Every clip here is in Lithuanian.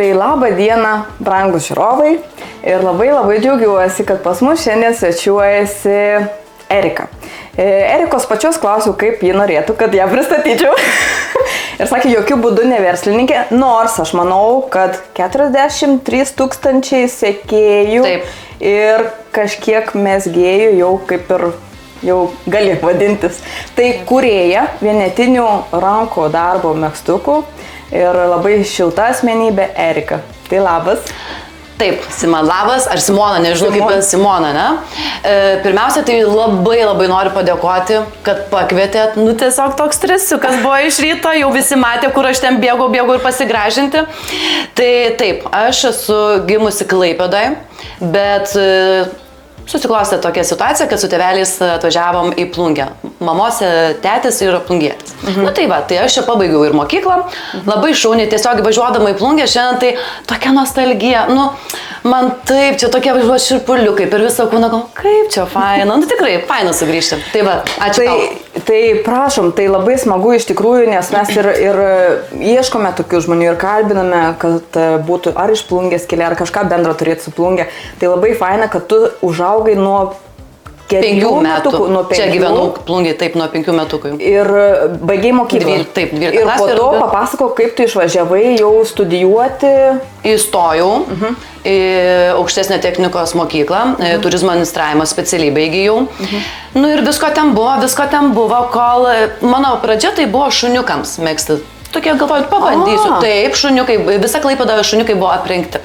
Tai labą dieną, brangūs žiūrovai, ir labai džiaugiuosi, kad pas mus šiandien svečiuojasi Erika. Erikos pačios klausiau, kaip ji norėtų, kad ją pristatyčiau. Ir sakė, jokių būdų ne verslininkė, nors aš manau, kad 43 000 sekėjų. Taip. Ir kažkiek mezgėjų jau kaip ir jau gali vadintis. Tai kūrėja vienetinių rankų darbo megztukų. Ir labai šilta asmenybė Erika. Tai labas. Taip, labas, ar Simona, nežinau kaip Simona, ne? Pirmiausia, tai labai noriu padėkoti, kad pakvietėt. Nu, tiesiog toks stresiukas buvo iš ryto, jau visi matė, kur aš ten bėgau ir pasigražinti. Tai taip, aš esu gimusi Klaipėdoje, bet susiklostė tokia situacija, kad su tėveliais atvažiavom į Plungę. Mamos tėtis yra plungietis. Nu tai va, tai aš čia pabaigiau ir mokyklą, labai šauniai, tiesiog važiuodama į Plungę, šiandien tai tokia nostalgija, nu, man taip, čia tokie važiuoja širpuliukai per visą kūną, kaip čia faina, nu tikrai, faina sugrįžti. Tai va, ačiū tau. Tai prašom, tai labai smagu iš tikrųjų, nes mes ir ieškome tokių žmonių ir kalbiname, kad būtų ar iš Plungės kilę, ar kažką bendro turėti su Plungė. Tai labai faina, kad tu užaugai nuo 5 metų. Čia gyvenau Plungėje, taip, nuo 5 metų. Ir baigiai mokyklą. Taip, 12 klasė. Ir po to papasako, kaip tu išvažiavai jau studijuoti. Įstojau į aukštesnę technikos mokyklą, turizmo administravimo specialybę įgijau. Nu ir visko ten buvo, kol mano pradžia tai buvo šuniukams megzti. Tokie galvoju, pabandysiu. Taip, šuniukai, visa Klaipėda šuniukai buvo aprengti.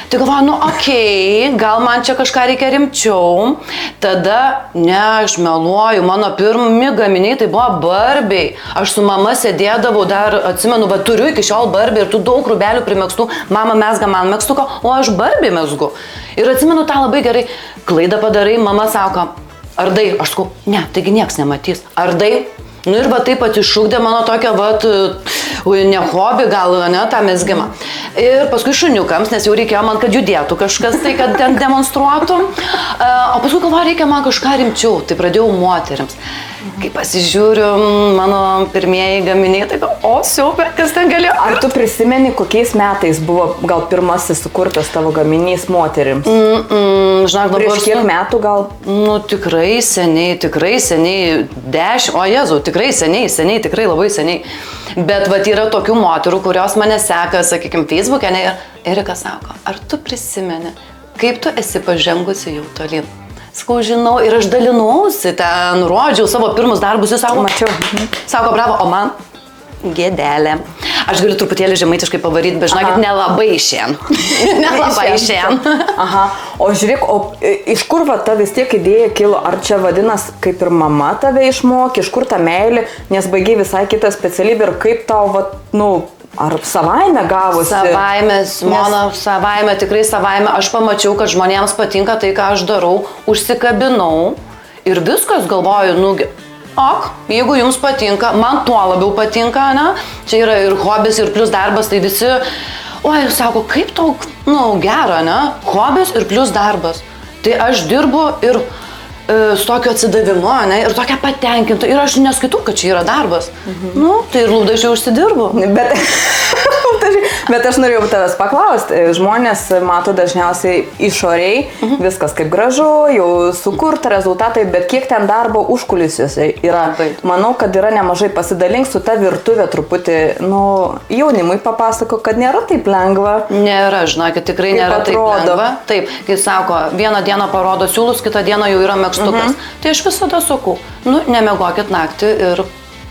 Tai galvoju, nu okei, gal man čia kažką reikia rimčiau. Tada, ne, aš meluoju, mano pirmi gaminiai tai buvo Barbiai. Aš su mama sėdėdavau, dar atsimenu, va turiu iki šiol Barbie ir tu daug rūbelių primegztų. Mama mezga man megztuką, o aš Barbie mezgu. Ir atsimenu tą labai gerai. Klaidą padarai, mama sako, ardai. Aš sakau, ne, taigi nieks nematys. Ardai. Nu ir va taip pat iššūkdė mano tokią, ne hobį gal, ne, tą mezgimą. Ir paskui šuniukams, nes jau reikėjo man, kad judėtų kažkas, tai kad ten demonstruotų. O paskui galvoju, reikia man kažką rimčiau, tai pradėjau moterims. Kai pasižiūriu mano pirmieji gaminiai, tai siaubė, kas ten galėjo. Ar tu prisimeni, kokiais metais buvo gal pirmasis sukurtas tavo gaminys moterims? Žinok, dabar... Prieš kiek metų gal? Nu, tikrai seniai, 10, o Jėzau, tikrai seniai, tikrai labai seniai. Bet vat yra tokių moterų, kurios mane seka, sakykime, Facebook'e, ne, ir Erika sako, ar tu prisimeni, kaip tu esi pažengusi jau tolyn? Sakau, žinau, ir aš dalinausi ten, rodžiau savo pirmus darbus, jis sako, mačiau. Sako, bravo, o man gėdelė. Aš galiu truputėlį žemaitiškai pavaryti, bet žinokit, nelabai šiandien. Nelabai šiandien. Aha, o žiūrėk, iš kur va ta vis tiek idėja kilo? Ar čia vadinas, kaip ir mama tave išmokė, iš kur ta meilė, nes baigiai visai kitą specialybę ir kaip tau, va, nu, ar savaime gavosi? Savaime, Simona, savaime, tikrai savaime. Aš pamačiau, kad žmonėms patinka tai, ką aš darau, užsikabinau ir viskas, galvoju, nu, jeigu jums patinka, man tuo labiau patinka, ne? Čia yra ir hobis, ir plus darbas, tai visi, sako, kaip tau, nu, gera, ne? Hobis ir plus darbas. Tai aš dirbu ir su tokiu atsidavimu, ne? Ir tokia patenkinta. Ir aš neskaitau, kad čia yra darbas. Nu, tai ir lūpdažiai užsidirbu. Bet aš norėjau tavęs paklausti. Žmonės mato dažniausiai išoriai, viskas kaip gražu, jau sukurta rezultatai, bet kiek ten darbo užkulisiuose yra. Manau, kad yra nemažai. Pasidalink su ta virtuvė truputį, nu, jaunimui papasako, kad nėra taip lengva. Nėra, žinokit, tikrai nėra taip lengva. Taip, kai sako, vieną dieną parodo siūlus, kitą dieną jau yra megztukas. Tai aš visada sakau, nu, nemiegokit naktį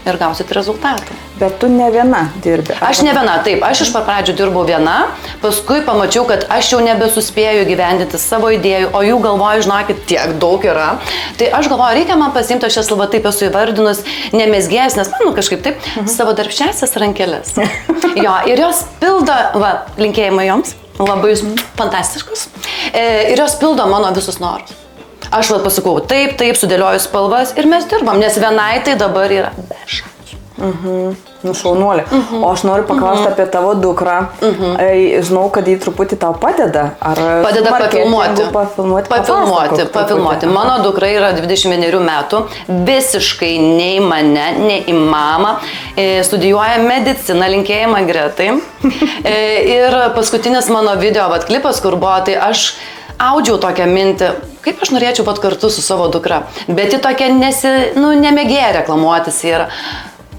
ir gausit rezultatą. Bet tu ne viena dirbi. Aš ne viena, taip. Aš iš pat pradžių dirbau viena, paskui pamačiau, kad aš jau nebesuspėju gyvendinti savo idėjų, o jų galvoju, žinokit, tiek daug yra. Tai aš galvoju, reikia man pasiimti, aš esu taip esu įvardinus, nemezgėjęs, nes man kažkaip taip, savo darbščiasias rankeles. Jo, ir jos pildo, linkėjimai joms. labai fantastiškos. Ir jos pildo mano visus norus. Aš pasakau, taip, sudėlioju spalvas ir mes dirbam, nes vienai tai dabar yra be šansų. Šaunuolė. O aš noriu paklausti apie tavo dukrą. Žinau, kad jį truputį tau padeda. Ar padeda papilmuoti. Mano dukra yra 21 metų, visiškai nei mane, nei į mamą. Studijuoja mediciną, linkėjimą Gretai. Ir paskutinis mano video klipas, kur buvo, tai aš audžiau tokią mintį, kaip aš norėčiau kartu su savo dukra. Bet ji tokia nemėgėja reklamuotis yra.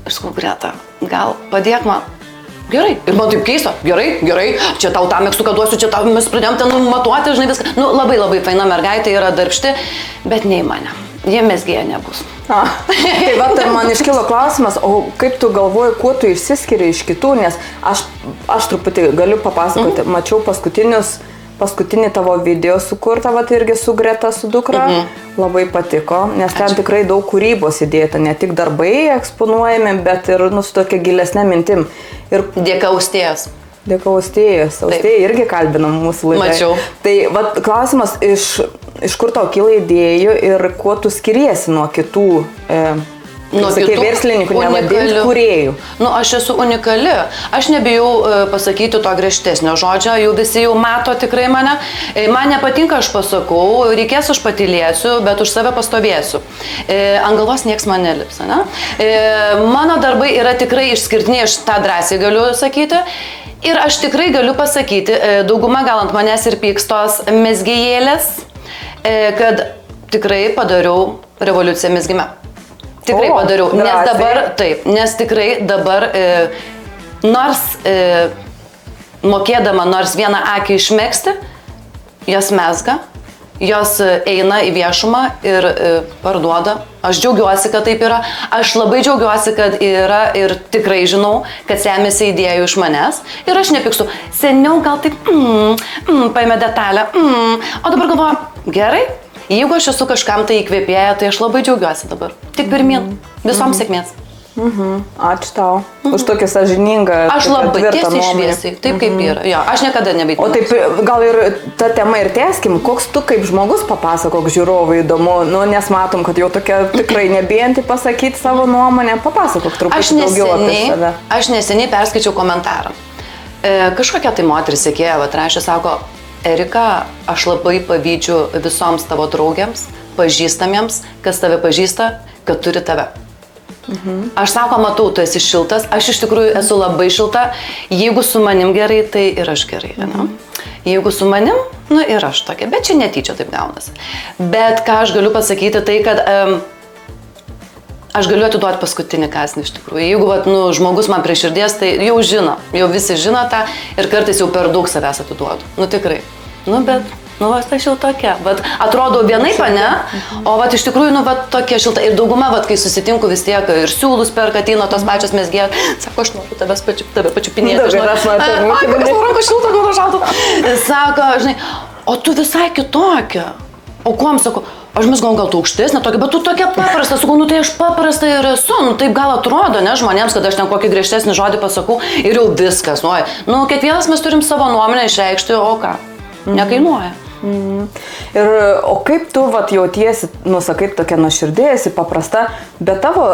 Aš sakau, Greta, gal padėk man. Gerai. Ir man taip keista. Gerai. Čia tau tą mėgstuką duosiu, čia tau mes pradėjom ten matuoti, žinai, viską. Labai labai faina mergaitė, yra darbšti, bet nei mane. Jie mezgėja nebus. Tai man iškilo klausimas, o kaip tu galvoji, kuo tu išsiskiri iš kitų, nes aš truputį galiu papasakoti, mačiau paskutinį tavo video sukurtą, irgi su Greta, su dukra, labai patiko, nes ten tikrai daug kūrybos įdėta, ne tik darbai eksponuojami, bet ir su tokia gilesnė mintim. Ir dėka Austėjos. Dėka Austėjos. Austėja irgi kalbinam mūsų laidą. Mačiau. Tai klausimas, iš kur tau kyla idėjų ir kuo tu skiriesi nuo kitų verslininkų, nevadinti kūrėjų. Aš esu unikali. Aš nebijau pasakyti to griežtesnio žodžio, jau visi jau mato tikrai mane. Man nepatinka, aš pasakau, reikės aš patylėsiu, bet už save pastovėsiu. Ant galvos nieks man nelips, ne? Mano darbai yra tikrai išskirtiniai, aš tą drąsiai galiu sakyti. Ir aš tikrai galiu pasakyti, dauguma gal ant manęs ir pykstos mezgėjėlės, kad tikrai padariau revoliuciją mezgime. Tikrai padariau, nes tikrai dabar, nors mokėdama nors vieną akį išmegzti, jos mezga, jos eina į viešumą ir parduoda. Aš džiaugiuosi, kad taip yra. Aš labai džiaugiuosi, kad yra ir tikrai žinau, kad semėsi idėjų iš manęs. Ir aš nepykstu. Seniau gal taip, paėmė detalę, o dabar galvoju, gerai. Jeigu aš esu kažkam tai įkvėpėję, tai aš labai džiaugiuosi dabar. Tik pirmyn. Visom sėkmės. Ačiū tau. Už tokį sąžiningą. Aš labai tiesiai šviesiai. Taip kaip yra. Jo, aš niekada nebeitinu. O taip, gal ir tą temą ir tęskim. Koks tu kaip žmogus papasakok žiūrovai įdomu. Nes matom, kad jau tokia tikrai nebijanti pasakyti savo nuomonę. Papasakok truputį daugiau apie save. Aš neseniai perskaičiau komentarą. Kažkokia tai moteris sekėja, rašė, sako, Erika, aš labai pavydžiu visoms tavo draugiams, pažįstamiems, kas tave pažįsta, kad turi tave. Aš sako, matau, tu esi šiltas, aš iš tikrųjų esu labai šilta, jeigu su manim gerai, tai ir aš gerai. Jeigu su manim, ir aš tokia, bet čia netyčia taip gaunasi. Bet ką aš galiu pasakyti, tai kad aš galiu atiduoti paskutinį kąsnį iš tikrųjų. Jeigu žmogus man prie širdies, tai jau žino, jau visi žino tą ir kartais jau per daug savęs atiduodu. Tikrai. Bet, aš jau tokia. Atrodo vienaip, ne? O iš tikrųjų, tokia šilta. Ir dauguma, kai susitinku vis tiek ir siūlus perka, ateina tos pačios mezgėjos, sako, aš noriu tave pačiupinėti. Ranko šilta, gal šalta. Sako, žinai, o tu visai kitokia. O kuom, sako, aš mes gal tu aukštesnė tokia, bet tu tokia paprasta, sakau, tai aš paprasta ir esu, taip gal atrodo, ne, žmonėms, kad aš ten kokį griežtesnį žodį pasakau ir jau viskas, kiekvienas mes turim savo nuomonę išreikšti, o ką, nekainuoja. Ir, o kaip tu jautiesi, sakai, tokia nuoširdėsi, paprasta, bet tavo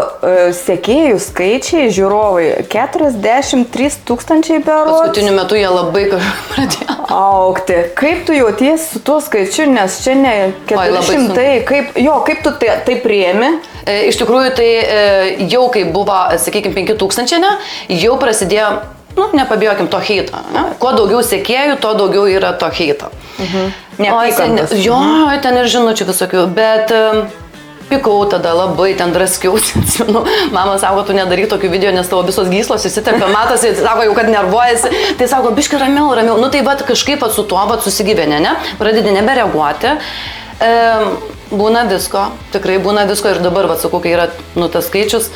sekėjų skaičiai, žiūrovai, 43 000 berods. Paskutiniu metu jie labai pradėjo augti. Kaip tu jautiesi su tuo skaičiu, nes čia ne 400, kaip tu tai priemi? Iš tikrųjų, tai jau kai buvo, sakykime, 5000, ne, jau prasidėjo, nepabijokim to heito. Kuo daugiau sekėjų, to daugiau yra to heito. Jo, ten ir žinučių visokių, bet pikau tada labai, ten draskiausi. Mama sako, tu nedaryk tokių video, nes tavo visos gyslos įsitempia, matosi, sako jau, kad nervuojasi. Tai sako, biški ramiau. Tai kažkaip su tuo susigyvenė, ne? Pradedi nebereaguoti. Būna visko, tikrai būna visko ir dabar, sakau, kai yra tas skaičius,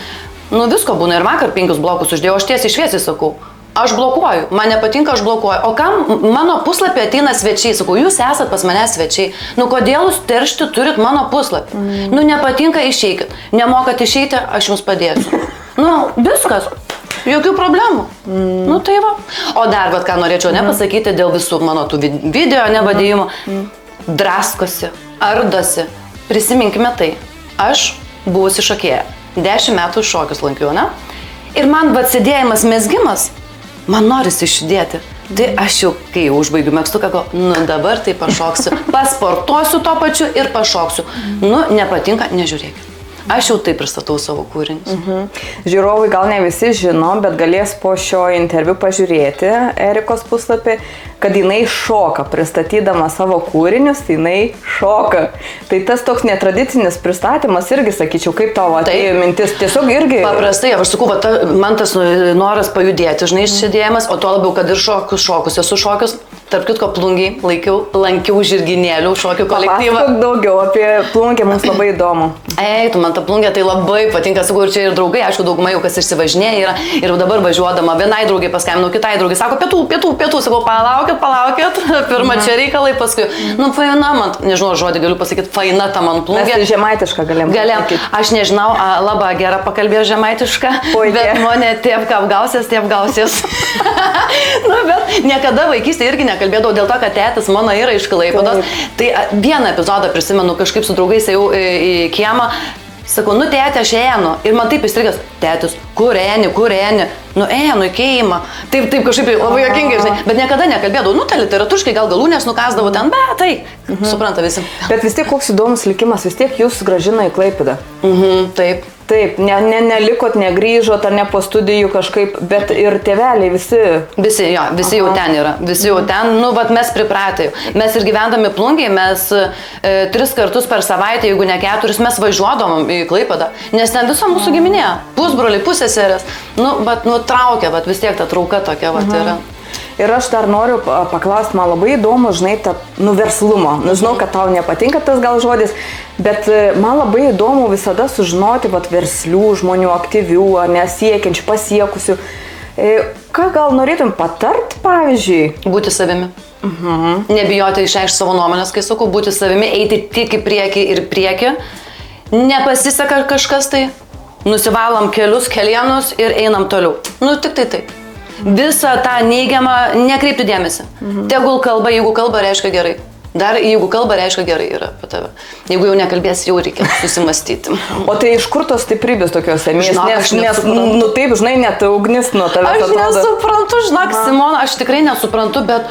visko būna ir vakar 5 blokus uždėjau, aš tiesiai šviesiai sakau. Aš blokuoju, man nepatinka, aš blokuoju. O kam mano puslapį ateina svečiai? Sakau, jūs esat pas mane svečiai. Kodėl jūs teršti turit mano puslapį? Nepatinka, išeikit. Nemokat išeiti, aš jums padėsiu. Viskas. jokių problemų. Nu tai va. O dar, vat, ką norėčiau nepasakyti dėl visų mano tų video nevadėjimų. Draskosi, ardosi. Prisiminkime tai. Aš buvusi šokėja. 10 metų šokius lankiau, ne? Ir man sėdėjimas mezgimas, man norisi išjudėti. Tai aš jau, kai užbaigiu megztuką, nu dabar tai pašoksiu, pasportuosiu to pačiu ir pašoksiu. Nu, nepatinka, nežiūrėkit. Aš jau taip pristatau savo kūrinius. Žiūrovai gal ne visi žino, bet galės po šio interviu pažiūrėti Erikos puslapį, kad jinai šoka, pristatydama savo kūrinius, tai jinai šoka. Tai tas toks netradicinis pristatymas irgi, sakyčiau, kaip tavo atėjo mintis, tiesiog irgi... Paprastai, aš sakau, man tas noras pajudėti, žinai, išsėdėjimas, o to labiau, kad ir šokus esu šokius. Tarp kitko, Plungėj lankiau žirginėlių šokių kolektyvą. Papasakok daugiau apie Plungę, mums labai įdomu. Tu man ta Plungė tai labai patinka, sakau, ir čia ir draugai, aišku, daugumai jau kas išsivažinėja yra. Ir dabar važiuodama vienai draugai paskambinau, kitai draugai, sako, pietų, sakau, palaukit, pirmą čia reikalai, paskui, nu, faina man, nežinau, žodį galiu pasakyti, faina ta man Plungė. Mes žemaitišką galėjom. Aš nežinau, labai gerą pakalbėjau žemaitišką, bet mane tiep apgausies. Nu, bet niekada vaikystėje irgi nekalbėdavau dėl to, kad tėtis mano yra iš Klaipėdos. Tai vieną epizodą prisimenu, kažkaip su draugais ėjau į kiemą. Sakau, nu tėtė, aš einu. Ir man taip įstrigęs, tėtis, kur eini? Nu einu į keimą. Taip kažkaip labai juokingai, žinai. Bet niekada nekalbėdavau, nu tai literatūriškai gal galūnės nukasdavau ten, bet tai, supranta visi. Bet vis tiek koks įdomus likimas, vis tiek jūs grąžina į Klaipėdą. Taip. Taip, nelikot, negrįžot ar ne po studijų kažkaip, bet ir tėveliai visi. Visi jau ten yra, visi jau ten, nu, vat mes pripratę. Mes ir gyvendami Plungėj, mes 3 kartus per savaitę, jeigu ne 4, mes važiuodavom į Klaipėdą, nes ten visa mūsų giminė, pusbroliai, pusseserės, traukia, vis tiek ta trauka tokia yra. Ir aš dar noriu paklausti, man labai įdomu, žinai, tą verslumo. Žinau, kad tau nepatinka tas gal žodis, bet man labai įdomu visada sužinoti verslių žmonių, aktyvių, ar nesiekiančių, pasiekusių. Ką gal norėtum patart, pavyzdžiui? Būti savimi. Nebijoti išreikšti savo nuomonės, kai sakau, būti savimi, eiti tik į priekį ir priekį. Nepasiseka kažkas tai, nusivalom kelienus ir einam toliau. Nu, tik tai taip. Visą tą neigiamą nekreipti dėmesį. Tegul kalba, jeigu kalba, reiškia gerai. Dar jeigu kalba, reiškia gerai yra apie tave. Jeigu jau nekalbėsi, jau reikia susimastyti. O tai iš kur tos stiprybės tokiose? Nes, nu taip, žinai, net ugnis nuo tavęs atrodo. Aš nesuprantu, žinok, Simona, aš tikrai nesuprantu, bet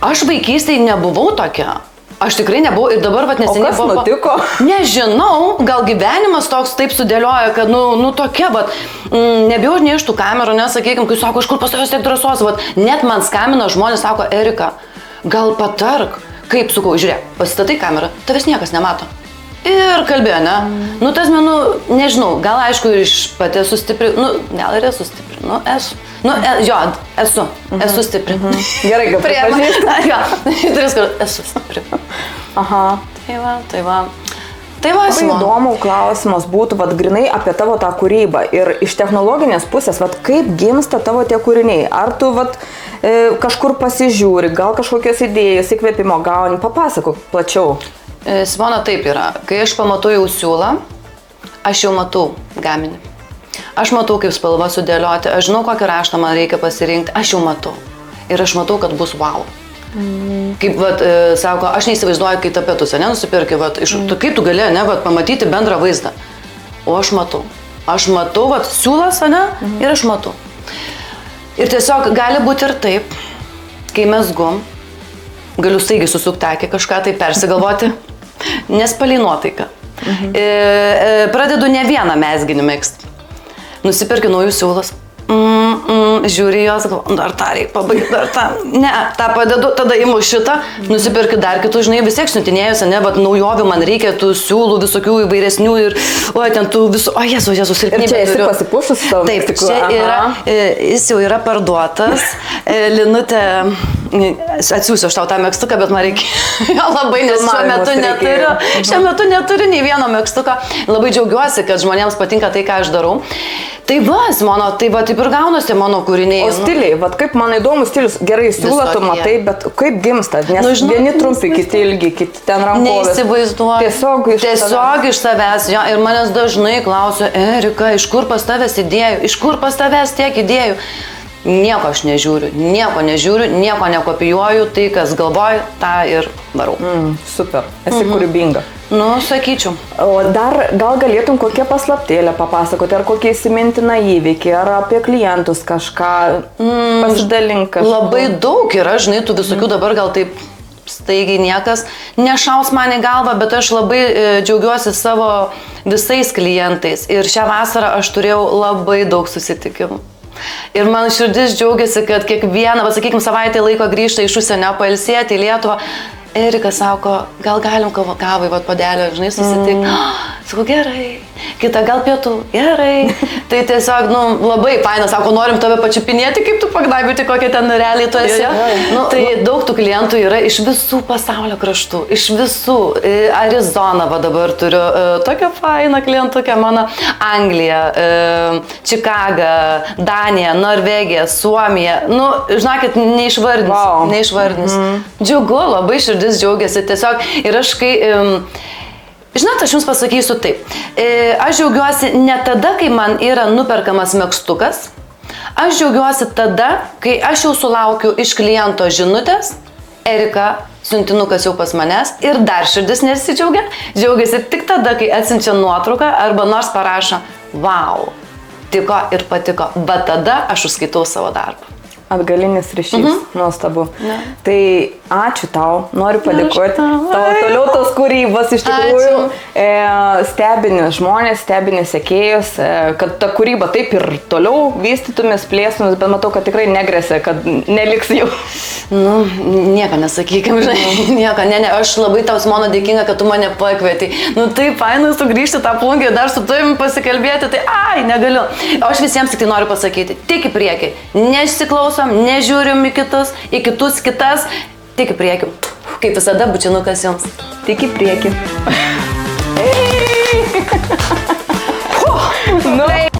aš vaikystėje nebuvau tokia. Aš tikrai nebuvau ir dabar neseniai buvo. O kas nutiko? Nežinau, gal gyvenimas toks taip sudėlioja, kad, tokia, nebijau ne iš tų kamerų, nesakykime, kai sako, iš kur pas tavęs tiek drąsos, net man skambina žmonės, sako, Erika, gal patark, kaip, sakau, žiūrėk, pasistatai kamerą, tavęs niekas nemato. Ir kalbėjo, ne? Tas, nežinau, gal aišku ir iš pati esu stipri, gal ir esu stipri, esu. Esu stipri. Gerai, kad pripažįsti. Jo, 3 kartus esu stipri. Aha. Tai va. Labai įdomu klausimas būtų, grinai apie tavo tą kūrybą ir iš technologinės pusės, kaip gimsta tavo tie kūriniai. Ar tu, kažkur pasižiūri, gal kažkokios idėjos, įkvėpimo gauni, papasakok plačiau. Simona, taip yra. Kai aš pamatau jau siūlą, aš jau matau gaminį. Aš matau, kaip spalva sudėlioti, aš žinau, kokį raštą man reikia pasirinkti, aš jau matau. Ir aš matau, kad bus wow. Kaip, sako, aš neįsivaizduoju, kai tapetus, nusipirki, kaip tu gali, pamatyti bendrą vaizdą. O aš matau. Aš matau, siūlas, ir aš matau. Ir tiesiog gali būti ir taip, kai mezgu, galiu staigiai susukti akį, kažką tai persigalvoti, nes palei nuotaiką. Pradedu ne vieną mezginį megzti. Nusipirki naujus siūlus. Žiūri jos, dar tą reikia pabaigti, dar tą. Ne, tą padedu, tada imu šitą, nusipirki dar kitų, žinai, vis tiek siuntinėjusi, naujovių man reikia tų siūlų visokių įvairesnių ir, ten tų visų, Jėzus, silpnybė. Ir čia esi pasipušus savo? Taip, čia yra, jis jau yra parduotas, Linutė, atsiųsiu aš tau tą megztuką, bet man reikia labai, nes šiuo metu neturiu nei vieno megztuko. Labai džiaugiuosi, kad žmonėms patinka tai, ką aš darau. Tai va, Simona, tai va, taip ir gaunasi mano kūriniai. O stiliai, va kaip man įdomus stilius, gerai siūlo, tu matai, bet kaip gimsta, nes žinok, vieni trumpi, kiti ilgi, kiti ten rankovės. Neįsivaizduoju. Tiesiog iš savęs, jo, ir manęs dažnai klausia, Erika, iš kur pas tavęs idėjų, iš kur pas tavęs tiek idėjų. Nieko aš nežiūriu, nieko nekopijuoju, tai kas galvoju, tą ir darau. Super, esi kūrybinga. Nu, sakyčiau. O dar gal galėtum kokią paslaptėlę papasakoti, ar kokie įsimintina įvykiai, ar apie klientus kažką, pasidalink kažką. Labai daug yra, žinai, tų visokių dabar gal taip staigiai niekas nešaus man į galvą, bet aš labai džiaugiuosi savo visais klientais. Ir šią vasarą aš turėjau labai daug susitikimų. Ir man širdis džiaugiasi, kad kiekvieną, sakykime, savaitę laiko grįžta iš užsienio pailsėti į Lietuvą. Erika sako, gal galim kavai, padelio, žinai, susitik. Sakau, gerai. Kita gal pietų, gerai. Tai tiesiog, labai faina, sako, norim tave pačiupinėti, kaip tu pagnaibyti, kokie ten realiai tu esi. Tai daug tų klientų yra iš visų pasaulio kraštų, iš visų. Arizoną va dabar turiu, tokią fainą klientukę mano, Anglija, Čikaga, Danija, Norvegija, Suomija. Žinokit, neišvardinsiu. Džiugu, labai širdis džiaugiasi tiesiog. Ir aš kai... Žinot, aš jums pasakysiu taip. Aš džiaugiuosi ne tada, kai man yra nuperkamas megztukas. Aš džiaugiuosi tada, kai aš jau sulaukiu iš kliento žinutės. Erika, siuntinukas jau pas manęs. Ir dar širdis nesidžiaugia. Džiaugiasi tik tada, kai atsiunčia nuotrauką arba nors parašo, wow, tiko ir patiko. Bet tada aš užskaitau savo darbą. Atgalinis ryšys, nuostabu. Tai ačiū tau, noriu padėkoti. Tavo toliau tos kūrybos iš tikrųjų stebini žmonės, stebini sekėjus, kad ta kūryba taip ir toliau vystytumės, plėstumės, bet matau, kad tikrai negresia, kad neliks jau. Nieko nesakykim, žinai, nieko, aš labai tau, Simona, dėkinga, kad tu mane pakvietei. Taip, fainai sugrįžti tą plungį, dar su tavimi pasikalbėti, tai negaliu. O aš visiems tik tai noriu pasakyti, tik į priekį, nesiklausom, nežiūrim į kitus, kitas, tik į priekį. Kaip visada, bučinukas jums. Tik į priekį.